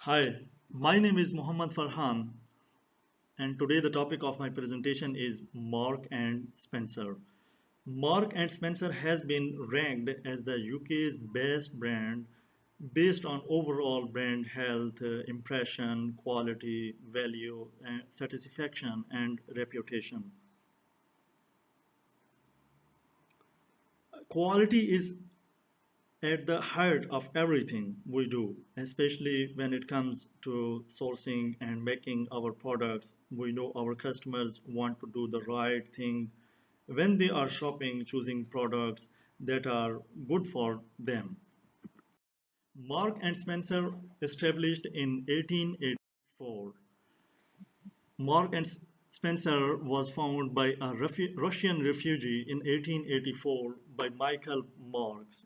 Hi, my name is Muhammad Farhan, and today the topic of my presentation is Mark and Spencer. Mark and Spencer has been ranked as the UK's best brand based on overall brand health, impression, quality, value, satisfaction, and reputation. Quality is at the heart of everything we do, especially when it comes to sourcing and making our products. We know our customers want to do the right thing when they are shopping, choosing products that are good for them. Mark and Spencer established in 1884. Mark and Spencer was founded by a Russian refugee in 1884 by Michael Marks.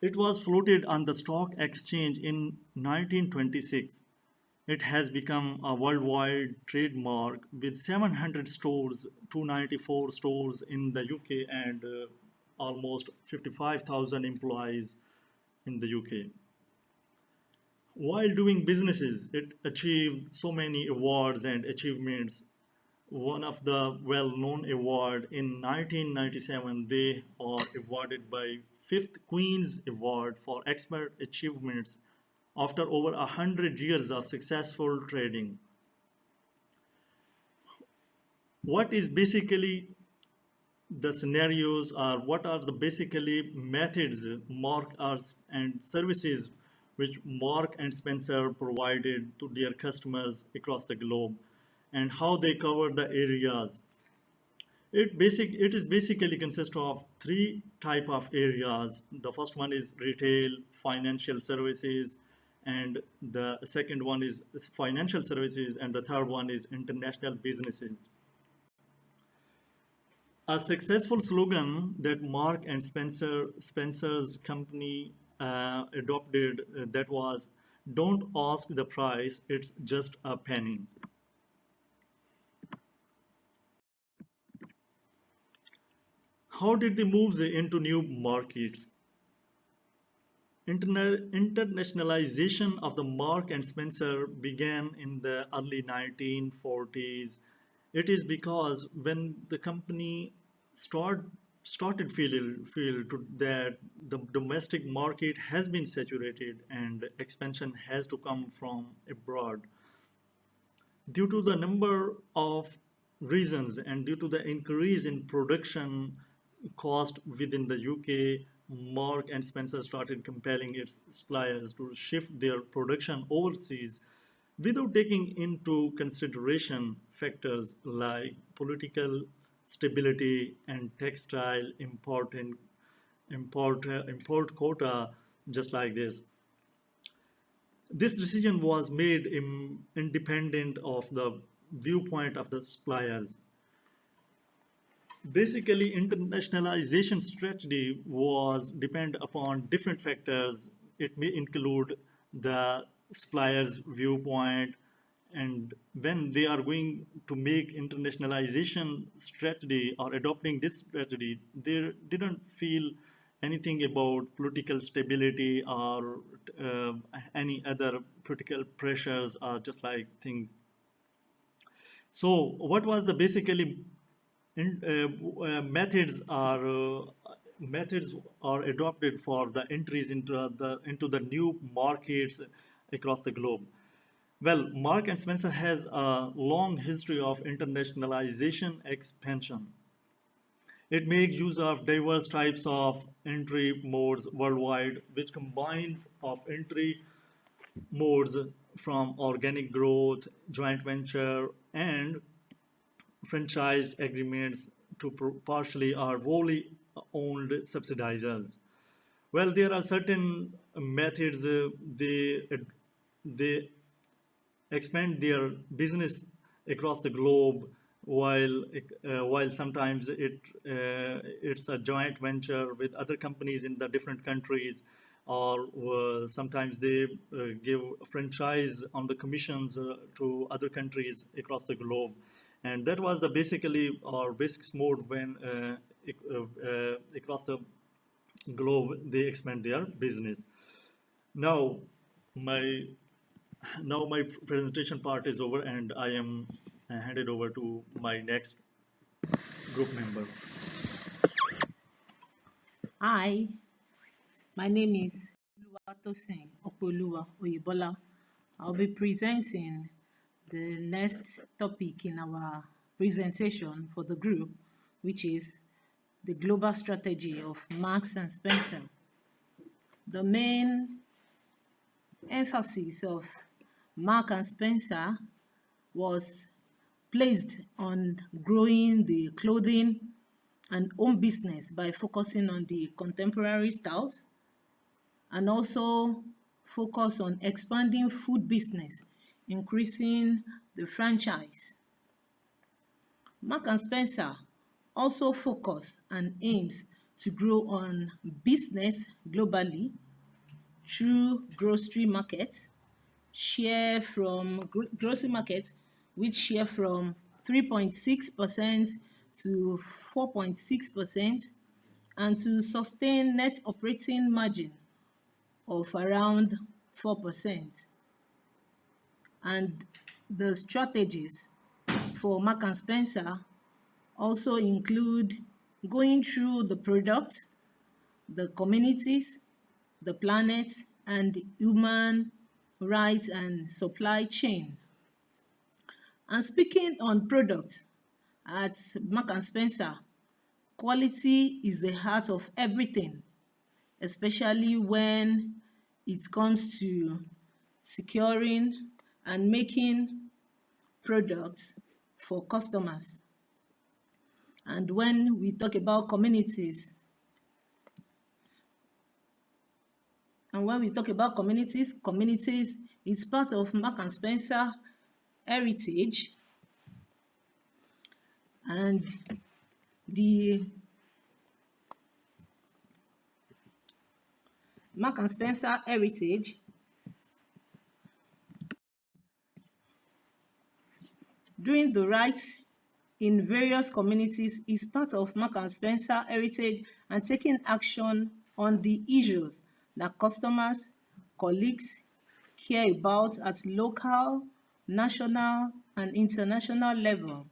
It was floated on the stock exchange in 1926. It has become a worldwide trademark with 700 stores, 294 stores in the UK, and almost 55,000 employees in the UK. While doing businesses, it achieved so many awards and achievements. One of the well-known award in 1997, they are awarded by Fifth Queen's Award for expert achievements after over 100 years of successful trading. What is basically the scenarios, or what are the basically methods, markers and services which Mark and Spencer provided to their customers across the globe, and how they cover the areas. It is basically consists of three type of areas. The first one is retail, financial services, and the second one is financial services, and the third one is international businesses. A successful slogan that Mark and Spencer's company adopted, that was, "Don't ask the price; it's just a penny." How did they move into new markets? Internationalization of the Mark and Spencer began in the early 1940s. It is because when the company started feel to that the domestic market has been saturated and expansion has to come from abroad. Due to the number of reasons and due to the increase in production cost within the UK, Mark and Spencer started compelling its suppliers to shift their production overseas without taking into consideration factors like political stability and textile import quota, just like this. This decision was made independent of the viewpoint of the suppliers. Basically, internationalization strategy was depend upon different factors. It may include the supplier's viewpoint, and when they are going to make internationalization strategy or adopting this strategy, they didn't feel anything about political stability or any other political pressures or just like things. So what was the basically methods are adopted for the entries into the new markets across the globe? Well, Mark and Spencer has a long history of internationalization expansion. It makes use of diverse types of entry modes worldwide, which combine of entry modes from organic growth, joint venture, and franchise agreements to partially or wholly owned subsidizers. Well, there are certain methods, they expand their business across the globe, while sometimes it's a joint venture with other companies in the different countries, or sometimes they give franchise on the commissions to other countries across the globe. And that was the basically or basics mode when across the globe they expand their business. Now, My now my presentation part is over, and I am handed over to my next group member. Hi, my name is OLUWATOSIN OYEBOLA. I'll be presenting the next topic in our presentation for the group, which is the global strategy of Marks and Spencer. The main emphasis of Mark and Spencer was placed on growing the clothing and home business by focusing on the contemporary styles, and also focus on expanding food business, increasing the franchise. Mark and Spencer also focus and aims to grow on business globally through grocery markets, share from grocery markets, which share from 3.6% to 4.6%, and to sustain net operating margin of around 4%. And the strategies for Mark and Spencer also include going through the product, the communities, the planet, and human rights and supply chain. And speaking on products, at Mark and Spencer, quality is the heart of everything, especially when it comes to securing and making products for customers. And when we talk about communities, communities is part of Mark and Spencer heritage, and the Mark and Spencer heritage doing the right in various communities is part of Mark and Spencer heritage, and taking action on the issues that customers, colleagues care about at local, national, and international level.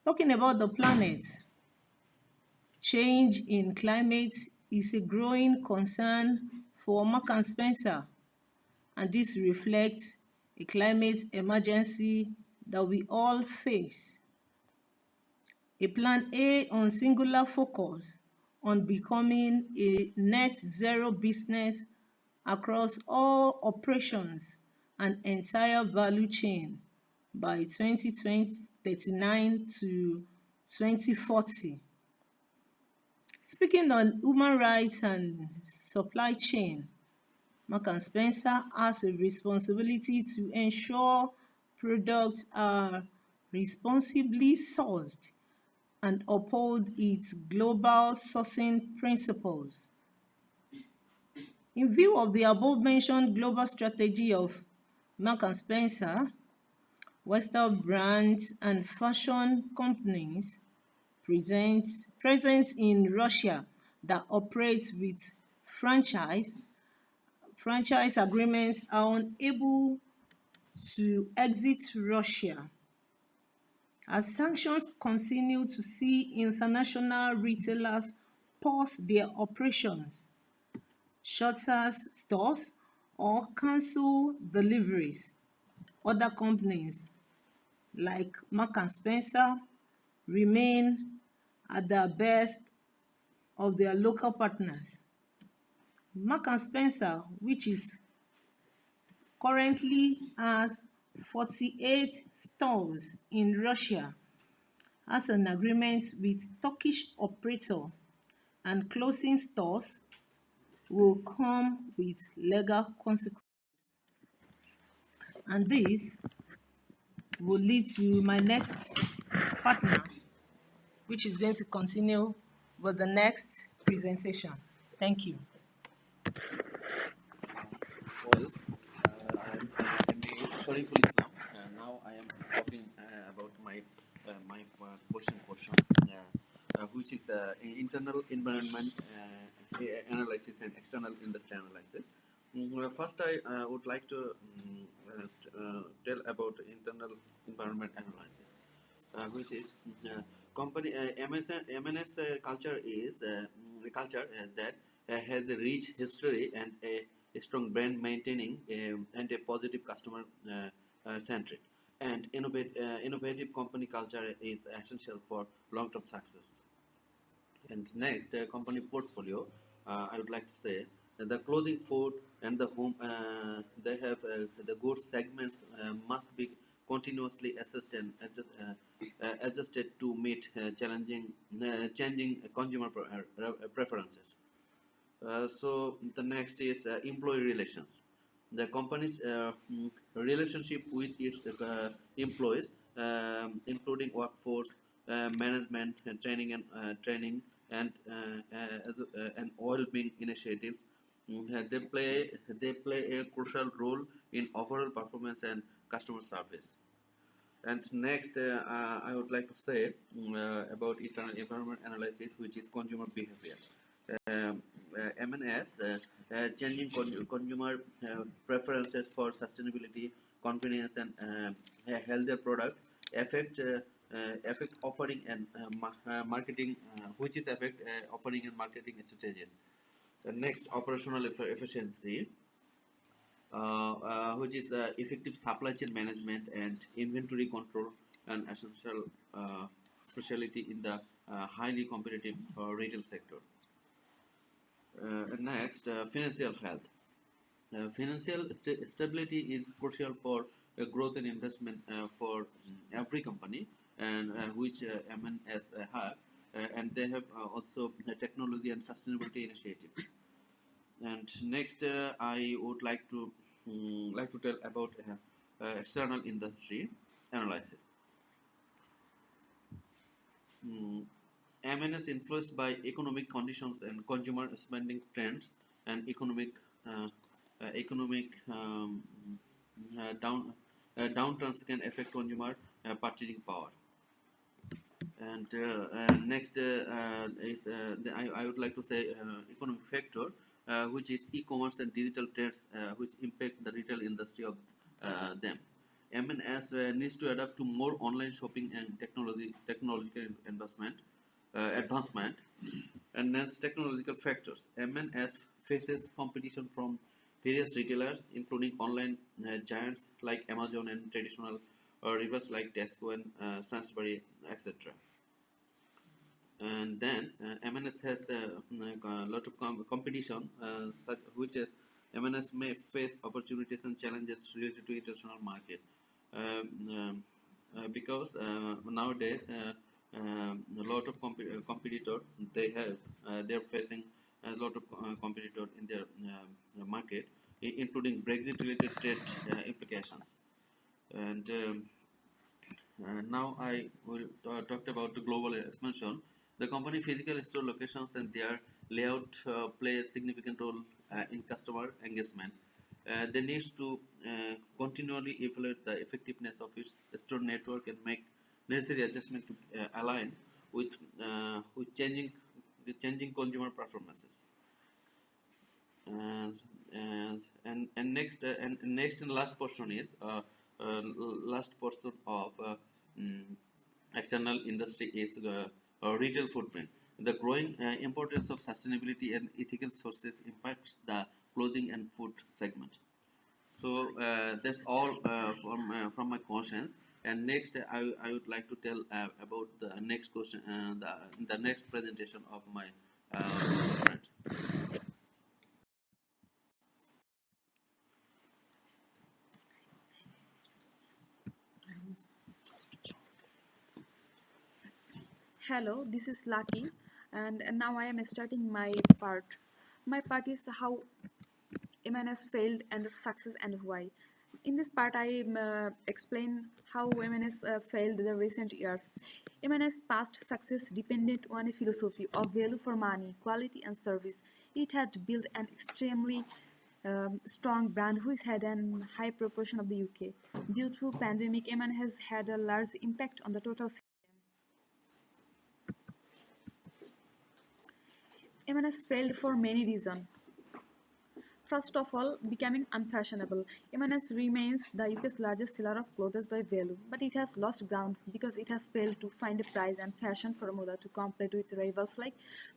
Talking about the planet, change in climate is a growing concern for Mark and Spencer, and this reflects a climate emergency that we all face. A Plan A on singular focus on becoming a net zero business across all operations and entire value chain by 2039 to 2040. Speaking on human rights and supply chain, Mark and Spencer has a responsibility to ensure products are responsibly sourced and uphold its global sourcing principles. In view of the above-mentioned global strategy of Mark and Spencer, Western brands and fashion companies present in Russia that operate with franchise agreements are unable to exit Russia, as sanctions continue to see international retailers pause their operations, shutter stores, or cancel deliveries. Other companies like Mark and Spencer remain at the best of their local partners. Mark and Spencer, which is currently has 48 stores in Russia, has an agreement with Turkish operator, and closing stores will come with legal consequences. And this will lead to my next partner, which is going to continue with the next presentation. Thank you. Well, I'm Shariful Islam. Now I am talking about my portion, which is internal environment analysis and external industry analysis. First, I would like to tell about internal environment analysis, which is company MNS culture is a culture that has a rich history and a strong brand maintaining and a positive customer centric and innovative company culture is essential for long-term success. And next, company portfolio, I would like to say the clothing, food, and the home, they have the goods segments must be continuously assessed and adjusted to meet changing consumer preferences. So the next is employee relations. The company's relationship with its employees, including workforce management, training and well-being initiatives, they play a crucial role in overall performance and customer service. And next, I would like to say about internal environment analysis, which is consumer behavior. M&S, changing consumer preferences for sustainability, convenience, and a healthier product affect offering and marketing, which is affect offering and marketing strategies. Next, operational efficiency, which is effective supply chain management and inventory control, an essential specialty in the highly competitive retail sector. Next, financial health. Financial stability is crucial for growth and investment for every company, and which M&S have, and they have also technology and sustainability initiatives. And next, I would like to tell about external industry analysis. Mm, M&S influenced by economic conditions and consumer spending trends and uh, economic downturns can affect consumer purchasing power. And next is I would like to say economic factor, which is e-commerce and digital trends, which impact the retail industry of them. M&S needs to adapt to more online shopping and technological advancement. And next, technological factors. M&S faces competition from various retailers, including online giants like Amazon and traditional rivals like Tesco and Sainsbury, etc. And then M&S has a lot of competition, which is M&S may face opportunities and challenges related to international market, because nowadays a lot of competitors they're facing a lot of competitors in their market, including Brexit related trade implications. And now I will talk about the global expansion. The company physical store locations and their layout play a significant role in customer engagement. They need to continually evaluate the effectiveness of its store network and make necessary adjustment to align with changing consumer preferences. And next and last portion is last portion of mm, external industry is retail footprint. The growing importance of sustainability and ethical sources impacts the clothing and food segment. So that's all from my conscience. And next, I would like to tell about the next question, the next presentation of my friend. Hello, this is Lucky, and now I am starting my part. My part is how MNS failed and the success and why. In this part, I explain how MNS failed the recent years. MNS past success depended on a philosophy of value for money, quality, and service. It had built an extremely strong brand which had a high proportion of the UK. Due to pandemic, MN has had a large impact on the total system. MNS failed for many reasons. First of all, becoming unfashionable. M&S remains the UK's largest seller of clothes by value, but it has lost ground because it has failed to find a price and fashion formula to compete with rivals like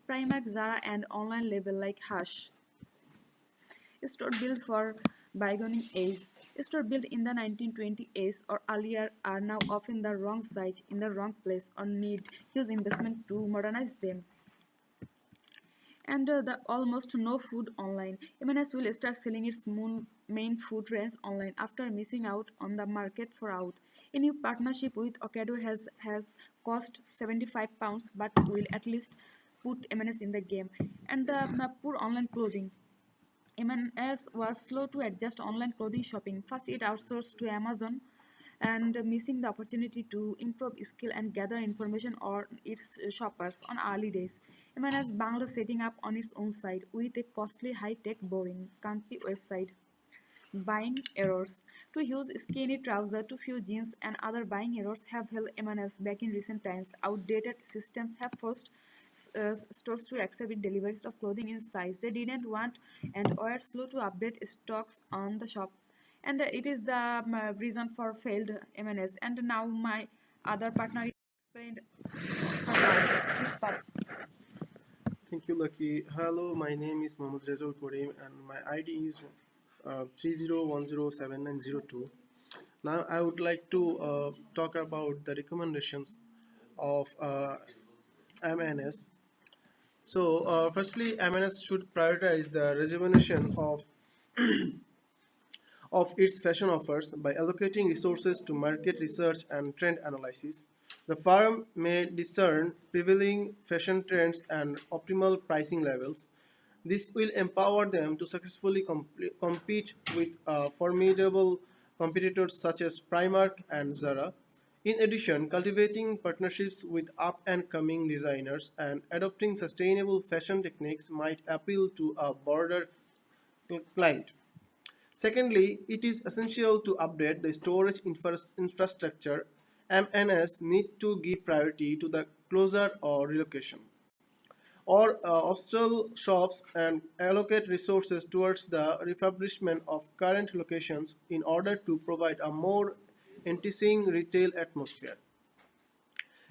Primark, Zara, and online label like Hush. A store built for bygone age. A store built in the 1920s or earlier are now often the wrong size, in the wrong place, or need huge investment to modernize them. And the almost no food online. M&S will start selling its main food range online after missing out on the market for out. A new partnership with Ocado has cost £75, but will at least put M&S in the game. And the poor online clothing. M&S was slow to adjust online clothing shopping. First, it outsourced to Amazon and missing the opportunity to improve skill and gather information on its shoppers on early days. M&S Bangla setting up on its own site with a costly high-tech boring country website. Buying errors. Too huge skinny trouser, too few jeans, and other buying errors have held M&S back in recent times. Outdated systems have forced stores to accept deliveries of clothing in size they didn't want and were slow to update stocks on the shop. And it is the reason for failed M&S. And now my other partner explained about his parts. Thank you, Lucky. Hello, my name is Mohammad REZAUL and my ID is 30107902. Now, I would like to talk about the recommendations of MNS. So, firstly, MNS should prioritize the rejuvenation of its fashion offers by allocating resources to market research and trend analysis. The firm may discern prevailing fashion trends and optimal pricing levels. This will empower them to successfully compete with formidable competitors such as Primark and Zara. In addition, cultivating partnerships with up and coming designers and adopting sustainable fashion techniques might appeal to a broader client. Secondly, it is essential to update the storage infrastructure. MNS need to give priority to the closure or relocation or upsell shops and allocate resources towards the refurbishment of current locations in order to provide a more enticing retail atmosphere.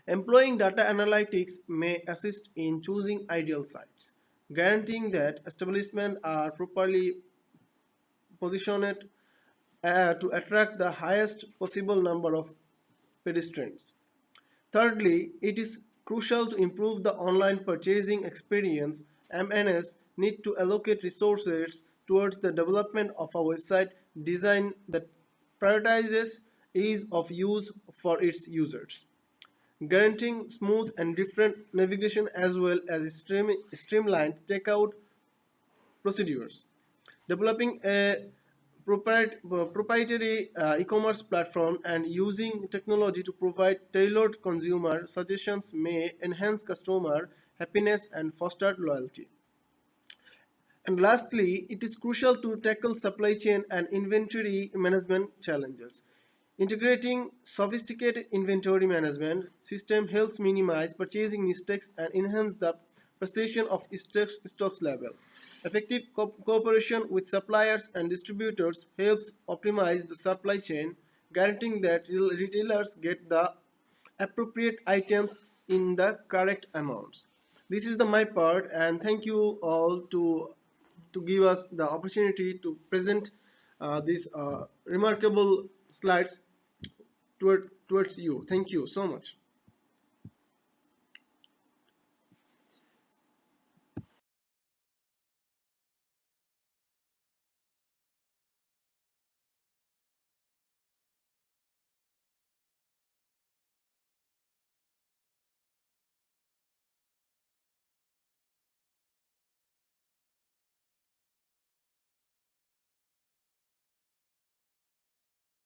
Employing data analytics may assist in choosing ideal sites, guaranteeing that establishments are properly positioned to attract the highest possible number of pedestrians. Thirdly, it is crucial to improve the online purchasing experience. MNS need to allocate resources towards the development of a website design that prioritizes ease of use for its users, guaranteeing smooth and different navigation as well as streamlined checkout procedures. Developing a proprietary e-commerce platform and using technology to provide tailored consumer suggestions may enhance customer happiness and foster loyalty. And lastly, it is crucial to tackle supply chain and inventory management challenges. Integrating sophisticated inventory management system helps minimize purchasing mistakes and enhance the precision of stocks level. Effective cooperation with suppliers and distributors helps optimize the supply chain, guaranteeing that retailers get the appropriate items in the correct amounts. This is my part, and thank you all to give us the opportunity to present these remarkable slides towards you. Thank you so much.